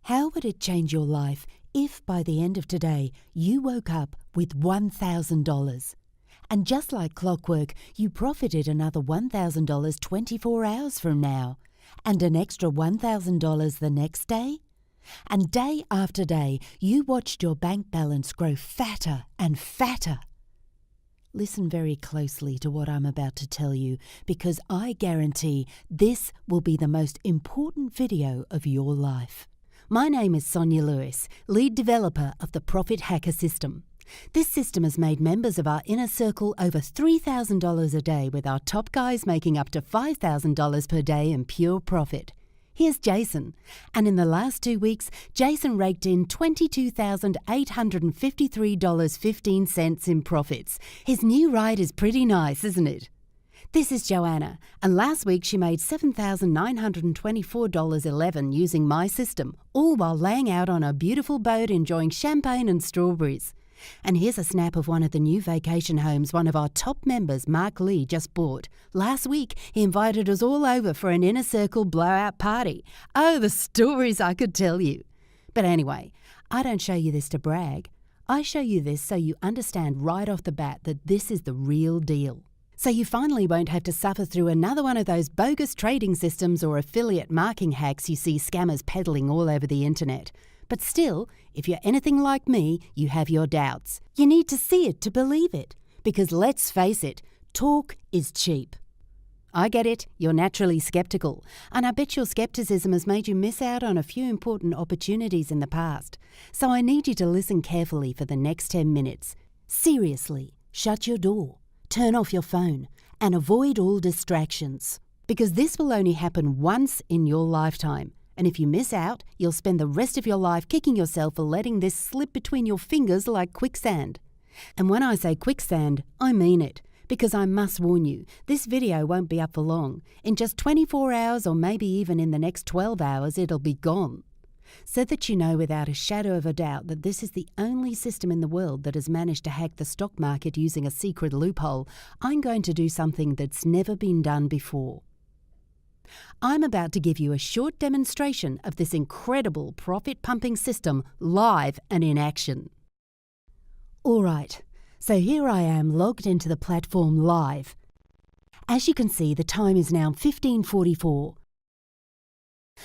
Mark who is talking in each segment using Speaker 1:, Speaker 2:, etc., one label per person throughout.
Speaker 1: How would it change your life if by the end of today you woke up with $1,000? And just like clockwork, you profited another $1,000 24 hours from now, and an extra $1,000 the next day? And day after day, you watched your bank balance grow fatter and fatter. Listen very closely to what I'm about to tell you, because I guarantee this will be the most important video of your life. My name is Sonia Lewis, lead developer of the Profit Hacker System. This system has made members of our inner circle over $3,000 a day, with our top guys making up to $5,000 per day in pure profit. Here's Jason, and in the last 2 weeks, Jason raked in $22,853.15 in profits. His new ride is pretty nice, isn't it? This is Joanna, and last week she made $7,924.11 using my system, all while laying out on a beautiful boat enjoying champagne and strawberries. And here's a snap of one of the new vacation homes one of our top members, Mark Lee, just bought. Last week, he invited us all over for an inner circle blowout party. Oh, the stories I could tell you. But anyway, I don't show you this to brag. I show you this so you understand right off the bat that this is the real deal. So you finally won't have to suffer through another one of those bogus trading systems or affiliate marketing hacks you see scammers peddling all over the internet. But still, if you're anything like me, you have your doubts. You need to see it to believe it. Because let's face it, talk is cheap. I get it, you're naturally skeptical, and I bet your skepticism has made you miss out on a few important opportunities in the past. So I need you to listen carefully for the next 10 minutes. Seriously, shut your door, turn off your phone, and avoid all distractions. Because this will only happen once in your lifetime. And if you miss out, you'll spend the rest of your life kicking yourself for letting this slip between your fingers like quicksand. And when I say quicksand, I mean it. Because I must warn you, this video won't be up for long. In just 24 hours or maybe even in the next 12 hours, it'll be gone. So that you know without a shadow of a doubt that this is the only system in the world that has managed to hack the stock market using a secret loophole, I'm going to do something that's never been done before. I'm about to give you a short demonstration of this incredible profit-pumping system live and in action. Alright, so here I am logged into the platform live. As you can see, the time is now 15:44.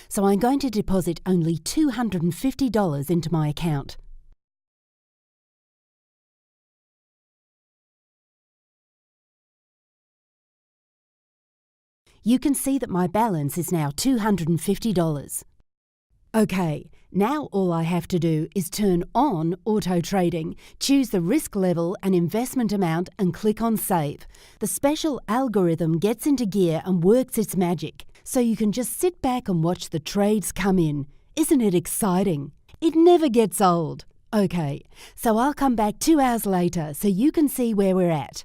Speaker 1: So I'm going to deposit only $250 into my account. You can see that my balance is now $250. Okay, now all I have to do is turn on auto trading, choose the risk level and investment amount and click on save. The special algorithm gets into gear and works its magic, so you can just sit back and watch the trades come in. Isn't it exciting? It never gets old. Okay, so I'll come back 2 hours later so you can see where we're at.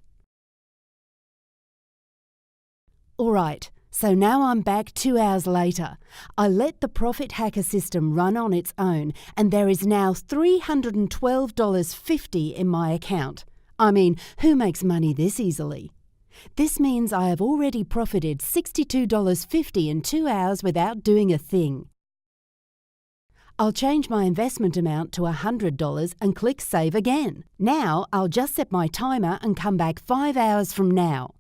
Speaker 1: Alright, so now I'm back 2 hours later. I let the Profit Hacker System run on its own, and there is now $312.50 in my account. I mean, who makes money this easily? This means I have already profited $62.50 in 2 hours without doing a thing. I'll change my investment amount to $100 and click Save again. Now I'll just set my timer and come back 5 hours from now.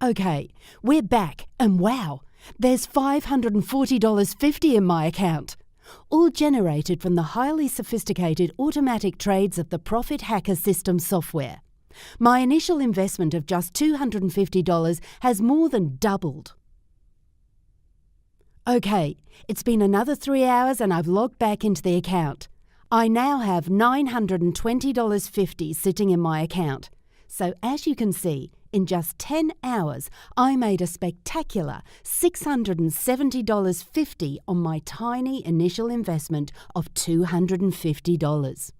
Speaker 1: Okay, we're back, and wow, there's $540.50 in my account, all generated from the highly sophisticated automatic trades of the Profit Hacker System software. My initial investment of just $250 has more than doubled. Okay, it's been another 3 hours and I've logged back into the account. I now have $920.50 sitting in my account. So as you can see, in just 10 hours, I made a spectacular $670.50 on my tiny initial investment of $250.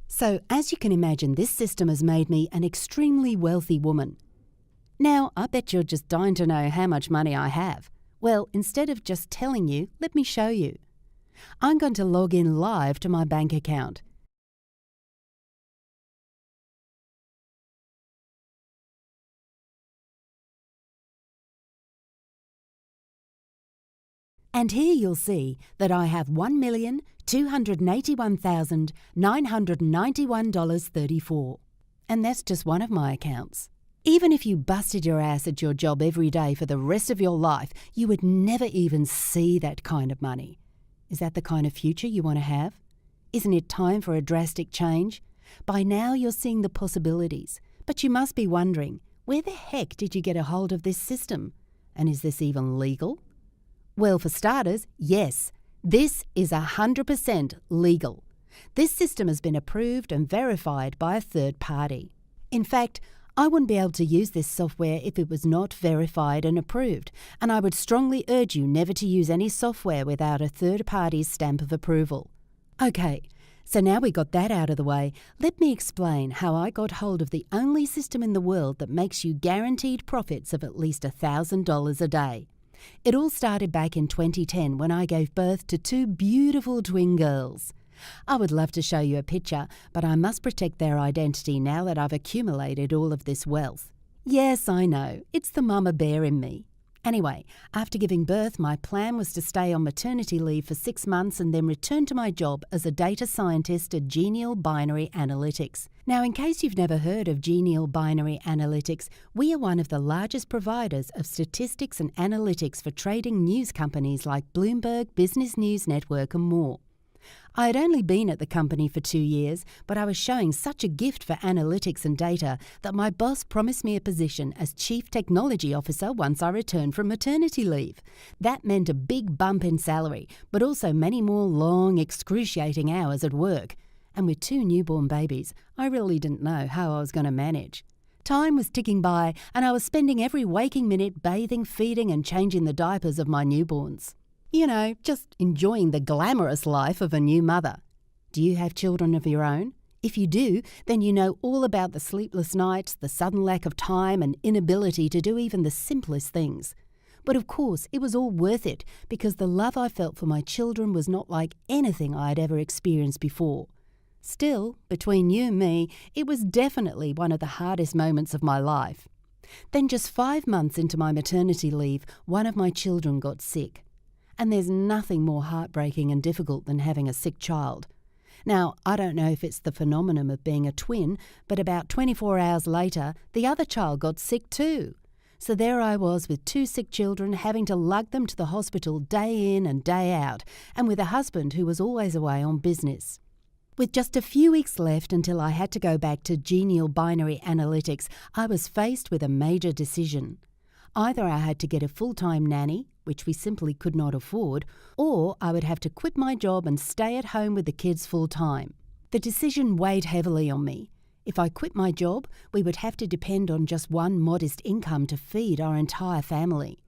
Speaker 1: So, as you can imagine, this system has made me an extremely wealthy woman. Now, I bet you're just dying to know how much money I have. Well, instead of just telling you, let me show you. I'm going to log in live to my bank account. And here you'll see that I have $1,281,991.34. And that's just one of my accounts. Even if you busted your ass at your job every day for the rest of your life, you would never even see that kind of money. Is that the kind of future you want to have? Isn't it time for a drastic change? By now you're seeing the possibilities, but you must be wondering, where the heck did you get a hold of this system? And is this even legal? Well, for starters, yes, this is 100% legal. This system has been approved and verified by a third party. In fact, I wouldn't be able to use this software if it was not verified and approved, and I would strongly urge you never to use any software without a third party's stamp of approval. Okay, so now we got that out of the way, let me explain how I got hold of the only system in the world that makes you guaranteed profits of at least $1,000 a day. It all started back in 2010 when I gave birth to 2 beautiful twin girls. I would love to show you a picture, but I must protect their identity now that I've accumulated all of this wealth. Yes, I know, it's the mama bear in me. Anyway, after giving birth, my plan was to stay on maternity leave for 6 months and then return to my job as a data scientist at Genial Binary Analytics. Now, in case you've never heard of Genial Binary Analytics, we are one of the largest providers of statistics and analytics for trading news companies like Bloomberg, Business News Network and more. I had only been at the company for 2 years, but I was showing such a gift for analytics and data that my boss promised me a position as Chief Technology Officer once I returned from maternity leave. That meant a big bump in salary, but also many more long, excruciating hours at work. And with 2 newborn babies, I really didn't know how I was going to manage. Time was ticking by, and I was spending every waking minute bathing, feeding, and changing the diapers of my newborns. You know, just enjoying the glamorous life of a new mother. Do you have children of your own? If you do, then you know all about the sleepless nights, the sudden lack of time and inability to do even the simplest things. But of course, it was all worth it because the love I felt for my children was not like anything I had ever experienced before. Still, between you and me, it was definitely one of the hardest moments of my life. Then just 5 months into my maternity leave, one of my children got sick. And there's nothing more heartbreaking and difficult than having a sick child. Now, I don't know if it's the phenomenon of being a twin, but about 24 hours later, the other child got sick too. So there I was with 2 sick children, having to lug them to the hospital day in and day out, and with a husband who was always away on business. With just a few weeks left until I had to go back to Genial Binary Analytics, I was faced with a major decision. Either I had to get a full-time nanny, which we simply could not afford, or I would have to quit my job and stay at home with the kids full-time. The decision weighed heavily on me. If I quit my job, we would have to depend on just one modest income to feed our entire family.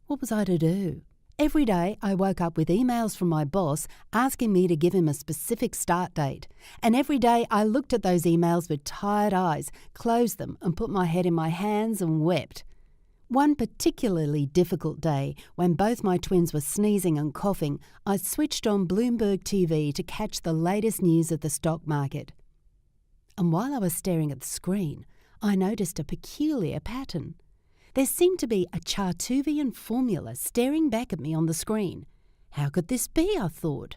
Speaker 1: What was I to do? Every day I woke up with emails from my boss asking me to give him a specific start date, and every day I looked at those emails with tired eyes, closed them and put my head in my hands and wept. One particularly difficult day, when both my twins were sneezing and coughing, I switched on Bloomberg TV to catch the latest news of the stock market. And while I was staring at the screen, I noticed a peculiar pattern. There seemed to be a Chartuvian formula staring back at me on the screen. How could this be, I thought.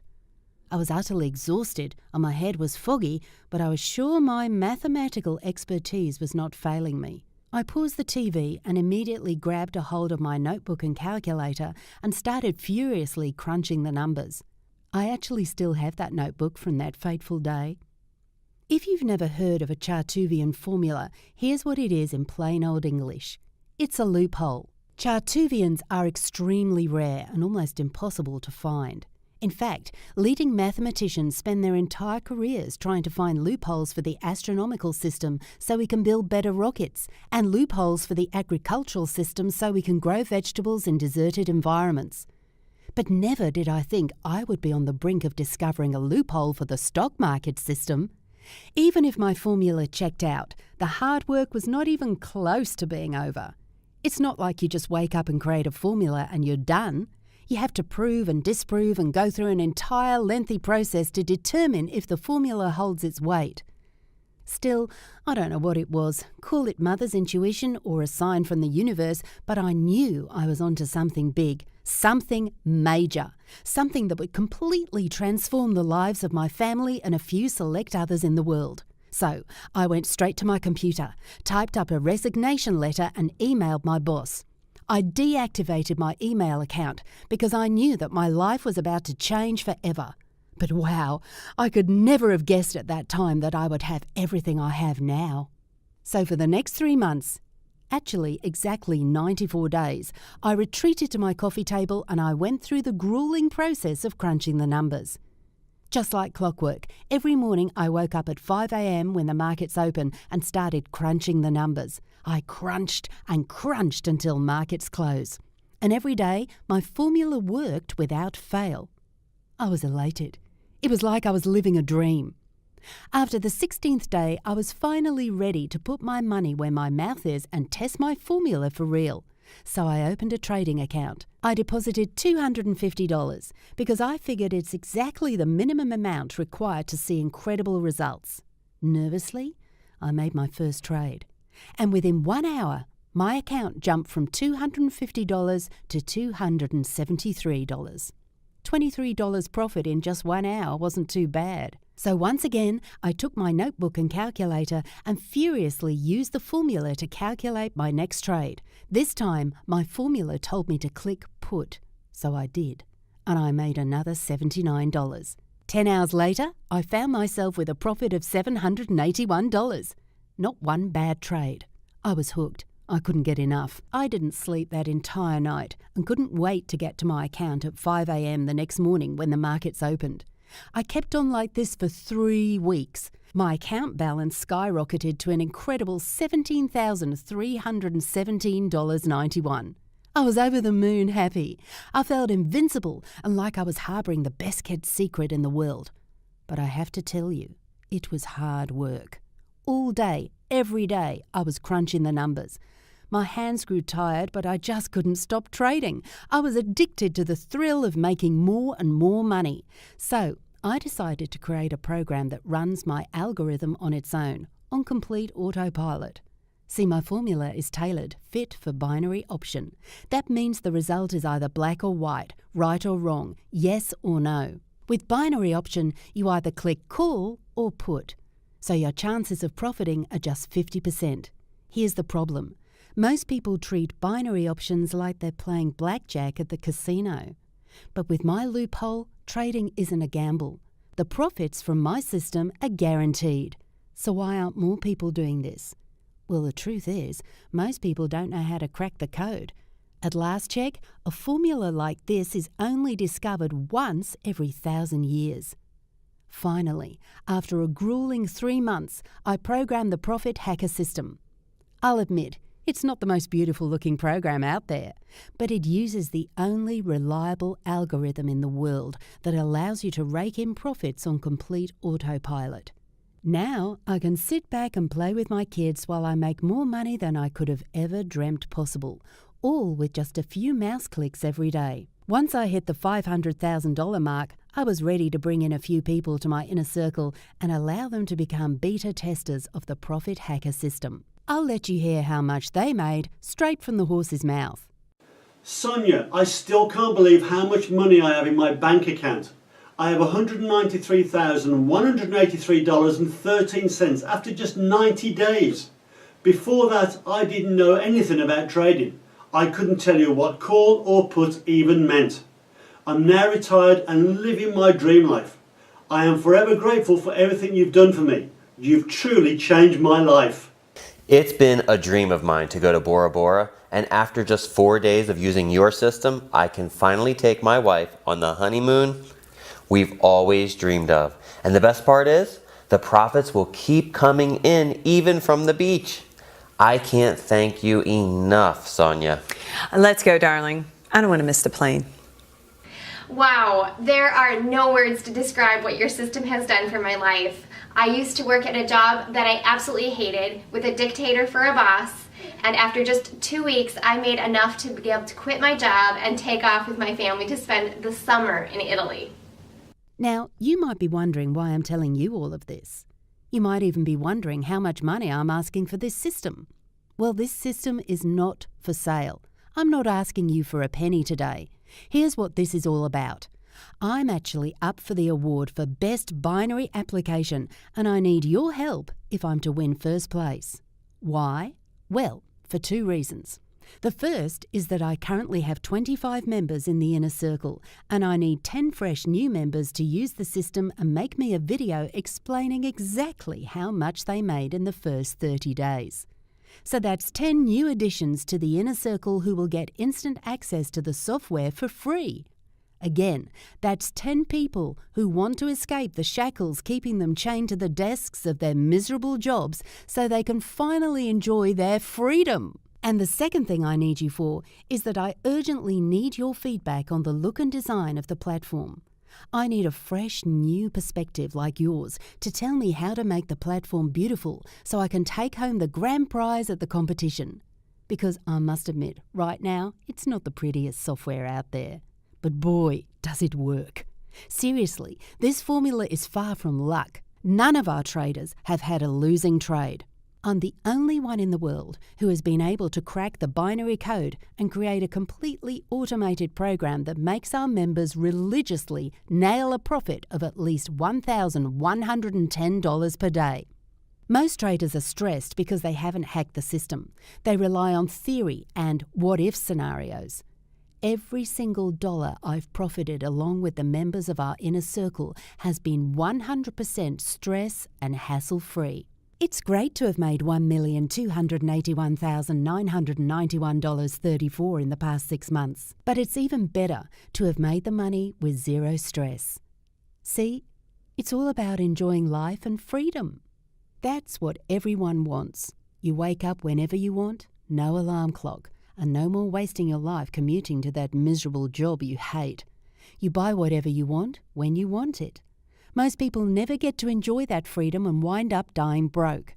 Speaker 1: I was utterly exhausted and my head was foggy, but I was sure my mathematical expertise was not failing me. I paused the TV and immediately grabbed a hold of my notebook and calculator and started furiously crunching the numbers. I actually still have that notebook from that fateful day. If you've never heard of a Chartuvian formula, here's what it is in plain old English. It's a loophole. Chartuvians are extremely rare and almost impossible to find. In fact, leading mathematicians spend their entire careers trying to find loopholes for the astronomical system so we can build better rockets, and loopholes for the agricultural system so we can grow vegetables in deserted environments. But never did I think I would be on the brink of discovering a loophole for the stock market system. Even if my formula checked out, the hard work was not even close to being over. It's not like you just wake up and create a formula and you're done. You have to prove and disprove and go through an entire lengthy process to determine if the formula holds its weight. Still, I don't know what it was. Call it mother's intuition or a sign from the universe, but I knew I was onto something big, something major, something that would completely transform the lives of my family and a few select others in the world. So I went straight to my computer, typed up a resignation letter and emailed my boss. I deactivated my email account because I knew that my life was about to change forever. But wow, I could never have guessed at that time that I would have everything I have now. So for the next 3 months, actually exactly 94 days, I retreated to my coffee table and I went through the grueling process of crunching the numbers. Just like clockwork, every morning I woke up at 5 a.m. when the markets open and started crunching the numbers. I crunched and crunched until markets close. And every day, my formula worked without fail. I was elated. It was like I was living a dream. After the 16th day, I was finally ready to put my money where my mouth is and test my formula for real. So I opened a trading account. I deposited $250 because I figured it's exactly the minimum amount required to see incredible results. Nervously, I made my first trade. And within 1 hour, my account jumped from $250 to $273. $23 profit in just 1 hour wasn't too bad. So once again, I took my notebook and calculator and furiously used the formula to calculate my next trade. This time, my formula told me to click put, so I did, and I made another $79. 10 hours later, I found myself with a profit of $781. Not one bad trade. I was hooked. I couldn't get enough. I didn't sleep that entire night and couldn't wait to get to my account at 5 a.m. the next morning when the markets opened. I kept on like this for 3 weeks. My account balance skyrocketed to an incredible $17,317.91. I was over the moon happy. I felt invincible and like I was harbouring the best-kept secret in the world. But I have to tell you, it was hard work. All day, every day, I was crunching the numbers. My hands grew tired, but I just couldn't stop trading. I was addicted to the thrill of making more and more money. So I decided to create a program that runs my algorithm on its own, on complete autopilot. See, my formula is tailored, fit for binary option. That means the result is either black or white, right or wrong, yes or no. With binary option, you either click call or put. So your chances of profiting are just 50%. Here's the problem. Most people treat binary options like they're playing blackjack at the casino. But with my loophole, trading isn't a gamble. The profits from my system are guaranteed. So why aren't more people doing this? Well, the truth is, most people don't know how to crack the code. At last check, a formula like this is only discovered once every 1,000 years. Finally, after a grueling 3 months, I programmed the Profit Hacker system. I'll admit, it's not the most beautiful-looking program out there, but it uses the only reliable algorithm in the world that allows you to rake in profits on complete autopilot. Now I can sit back and play with my kids while I make more money than I could have ever dreamt possible, all with just a few mouse clicks every day. Once I hit the $500,000 mark, I was ready to bring in a few people to my inner circle and allow them to become beta testers of the Profit Hacker system. I'll let you hear how much they made straight from the horse's mouth.
Speaker 2: Sonia, I still can't believe how much money I have in my bank account. I have $193,183.13 after just 90 days. Before that, I didn't know anything about trading. I couldn't tell you what call or put even meant. I'm now retired and living my dream life. I am forever grateful for everything you've done for me. You've truly changed my life.
Speaker 3: It's been a dream of mine to go to Bora Bora, and after just 4 days of using your system, I can finally take my wife on the honeymoon we've always dreamed of. And the best part is, the profits will keep coming in even from the beach. I can't thank you enough, Sonia.
Speaker 4: Let's go, darling. I don't want to miss the plane.
Speaker 5: Wow, there are no words to describe what your system has done for my life. I used to work at a job that I absolutely hated with a dictator for a boss, and after just 2 weeks I made enough to be able to quit my job and take off with my family to spend the summer in Italy.
Speaker 1: Now, you might be wondering why I'm telling you all of this. You might even be wondering how much money I'm asking for this system. Well, this system is not for sale. I'm not asking you for a penny today. Here's what this is all about. I'm actually up for the award for Best Binary Application, and I need your help if I'm to win first place. Why? Well, for 2 reasons. The first is that I currently have 25 members in the inner circle, and I need 10 fresh new members to use the system and make me a video explaining exactly how much they made in the first 30 days. So that's 10 new additions to the inner circle who will get instant access to the software for free. Again, that's 10 people who want to escape the shackles keeping them chained to the desks of their miserable jobs so they can finally enjoy their freedom. And the second thing I need you for is that I urgently need your feedback on the look and design of the platform. I need a fresh, new perspective like yours to tell me how to make the platform beautiful so I can take home the grand prize at the competition. Because I must admit, right now, it's not the prettiest software out there. But boy, does it work. Seriously, this formula is far from luck. None of our traders have had a losing trade. I'm the only one in the world who has been able to crack the binary code and create a completely automated program that makes our members religiously nail a profit of at least $1,110 per day. Most traders are stressed because they haven't hacked the system. They rely on theory and what-if scenarios. Every single dollar I've profited along with the members of our inner circle has been 100% stress and hassle-free. It's great to have made $1,281,991.34 in the past 6 months, but it's even better to have made the money with zero stress. See, it's all about enjoying life and freedom. That's what everyone wants. You wake up whenever you want, no alarm clock, and no more wasting your life commuting to that miserable job you hate. You buy whatever you want when you want it. Most people never get to enjoy that freedom and wind up dying broke.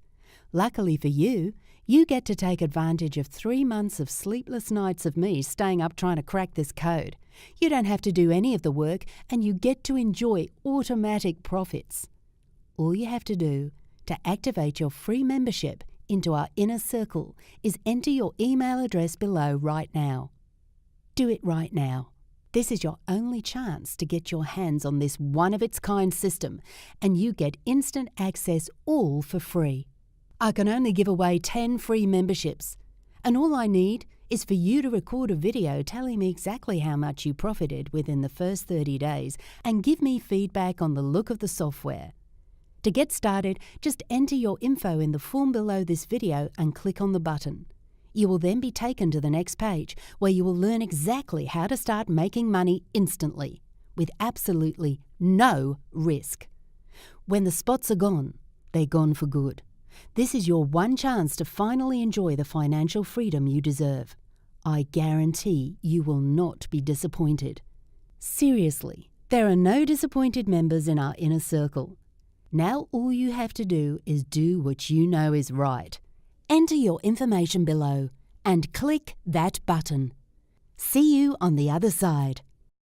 Speaker 1: Luckily for you, you get to take advantage of 3 months of sleepless nights of me staying up trying to crack this code. You don't have to do any of the work and you get to enjoy automatic profits. All you have to do to activate your free membership into our inner circle is enter your email address below right now. Do it right now. This is your only chance to get your hands on this one-of-its-kind system, and you get instant access all for free. I can only give away 10 free memberships, and all I need is for you to record a video telling me exactly how much you profited within the first 30 days and give me feedback on the look of the software. To get started, just enter your info in the form below this video and click on the button. You will then be taken to the next page where you will learn exactly how to start making money instantly, with absolutely no risk. When the spots are gone, they're gone for good. This is your one chance to finally enjoy the financial freedom you deserve. I guarantee you will not be disappointed. Seriously, there are no disappointed members in our inner circle. Now all you have to do is do what you know is right. Enter your information below and click that button. See you on the other side.